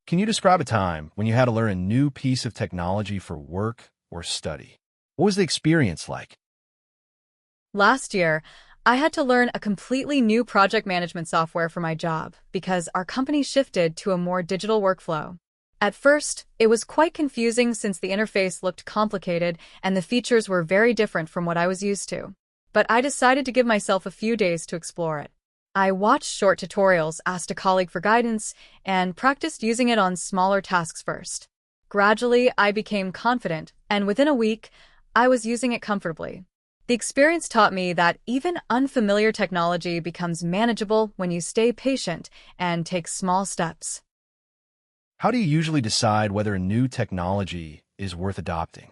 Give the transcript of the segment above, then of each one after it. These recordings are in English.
Can you describe a time when you had to learn a new piece of technology for work or study? What was the experience like? Last year, I had to learn a completely new project management software for my job because our company shifted to a more digital workflow. At first, it was quite confusing since the interface looked complicated and the features were very different from what I was used to. But I decided to give myself a few days to explore it. I watched short tutorials, asked a colleague for guidance, and practiced using it on smaller tasks first. Gradually, I became confident, and within a week, I was using it comfortably. The experience taught me that even unfamiliar technology becomes manageable when you stay patient and take small steps. How do you usually decide whether a new technology is worth adopting?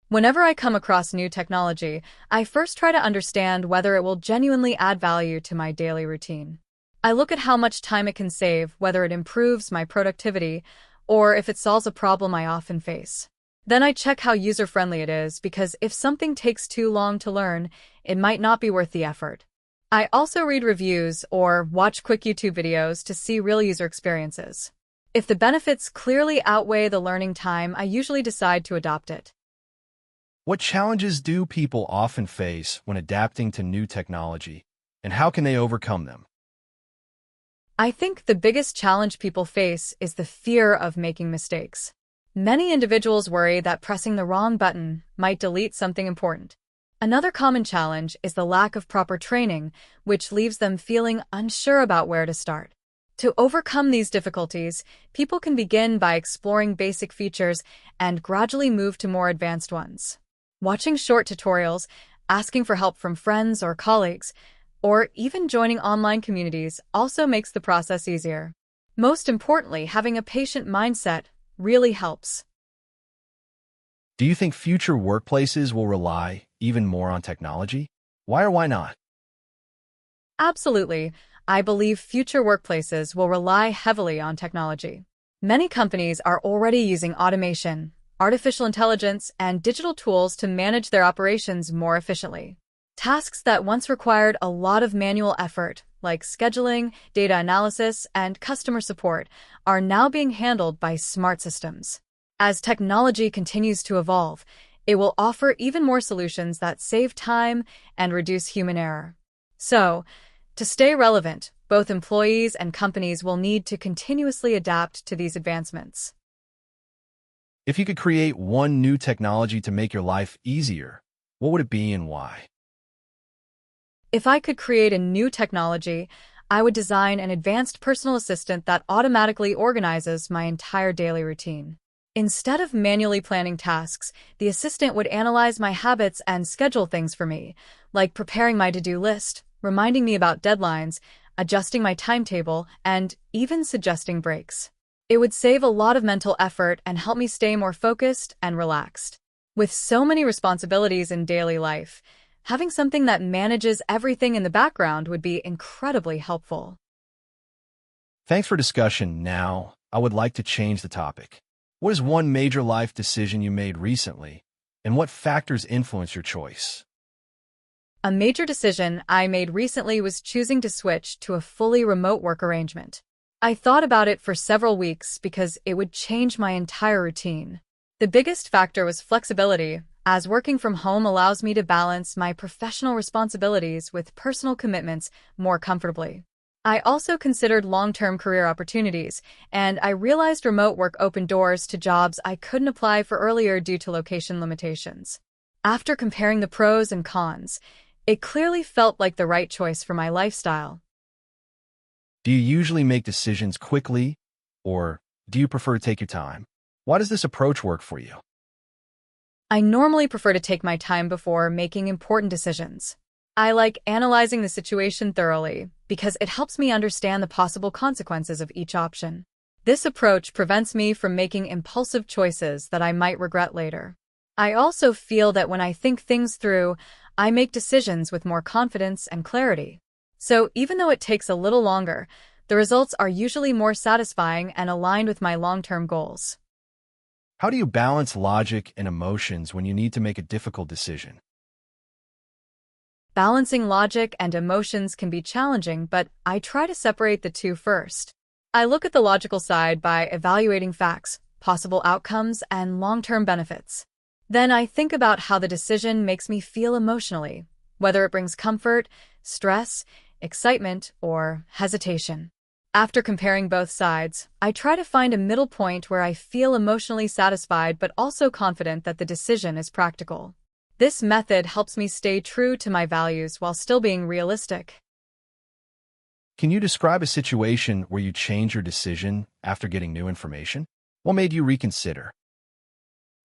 Whenever I come across new technology, I first try to understand whether it will genuinely add value to my daily routine. I look at how much time it can save, whether it improves my productivity, or if it solves a problem I often face. Then I check how user-friendly it is, because if something takes too long to learn, it might not be worth the effort. I also read reviews or watch quick YouTube videos to see real user experiences. If the benefits clearly outweigh the learning time, I usually decide to adopt it. What challenges do people often face when adapting to new technology, and how can they overcome them? I think the biggest challenge people face is the fear of making mistakes. Many individuals worry that pressing the wrong button might delete something important. Another common challenge is the lack of proper training, which leaves them feeling unsure about where to start. To overcome these difficulties, people can begin by exploring basic features and gradually move to more advanced ones. Watching short tutorials, asking for help from friends or colleagues, or even joining online communities also makes the process easier. Most importantly, having a patient mindset really helps. Do you think future workplaces will rely even more on technology? Why or why not? Absolutely. I believe future workplaces will rely heavily on technology. Many companies are already using automation, artificial intelligence, and digital tools to manage their operations more efficiently. Tasks that once required a lot of manual effort, like scheduling, data analysis, and customer support, are now being handled by smart systems. As technology continues to evolve, it will offer even more solutions that save time and reduce human error. So, to stay relevant, both employees and companies will need to continuously adapt to these advancements. If you could create one new technology to make your life easier, what would it be and why? If I could create a new technology, I would design an advanced personal assistant that automatically organizes my entire daily routine. Instead of manually planning tasks, the assistant would analyze my habits and schedule things for me, like preparing my to-do list, reminding me about deadlines, adjusting my timetable, and even suggesting breaks. It would save a lot of mental effort and help me stay more focused and relaxed. With so many responsibilities in daily life, having something that manages everything in the background would be incredibly helpful. Thanks for discussion. Now, I would like to change the topic. What is one major life decision you made recently, and what factors influence your choice? A major decision I made recently was choosing to switch to a fully remote work arrangement. I thought about it for several weeks because it would change my entire routine. The biggest factor was flexibility, as working from home allows me to balance my professional responsibilities with personal commitments more comfortably. I also considered long-term career opportunities, and I realized remote work opened doors to jobs I couldn't apply for earlier due to location limitations. After comparing the pros and cons, it clearly felt like the right choice for my lifestyle. Do you usually make decisions quickly, or do you prefer to take your time? Why does this approach work for you? I normally prefer to take my time before making important decisions. I like analyzing the situation thoroughly because it helps me understand the possible consequences of each option. This approach prevents me from making impulsive choices that I might regret later. I also feel that when I think things through, I make decisions with more confidence and clarity. So even though it takes a little longer, the results are usually more satisfying and aligned with my long-term goals. How do you balance logic and emotions when you need to make a difficult decision? Balancing logic and emotions can be challenging, but I try to separate the two first. I look at the logical side by evaluating facts, possible outcomes, and long-term benefits. Then I think about how the decision makes me feel emotionally, whether it brings comfort, stress, excitement, or hesitation. After comparing both sides, I try to find a middle point where I feel emotionally satisfied but also confident that the decision is practical. This method helps me stay true to my values while still being realistic. Can you describe a situation where you changed your decision after getting new information? What made you reconsider?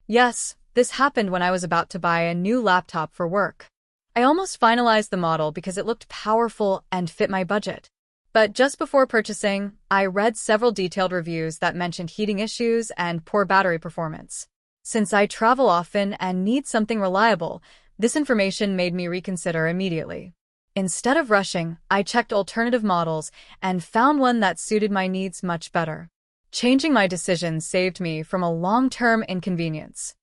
Yes, this happened when I was about to buy a new laptop for work. I almost finalized the model because it looked powerful and fit my budget. But just before purchasing, I read several detailed reviews that mentioned heating issues and poor battery performance. Since I travel often and need something reliable, this information made me reconsider immediately. Instead of rushing, I checked alternative models and found one that suited my needs much better. Changing my decision saved me from a long-term inconvenience.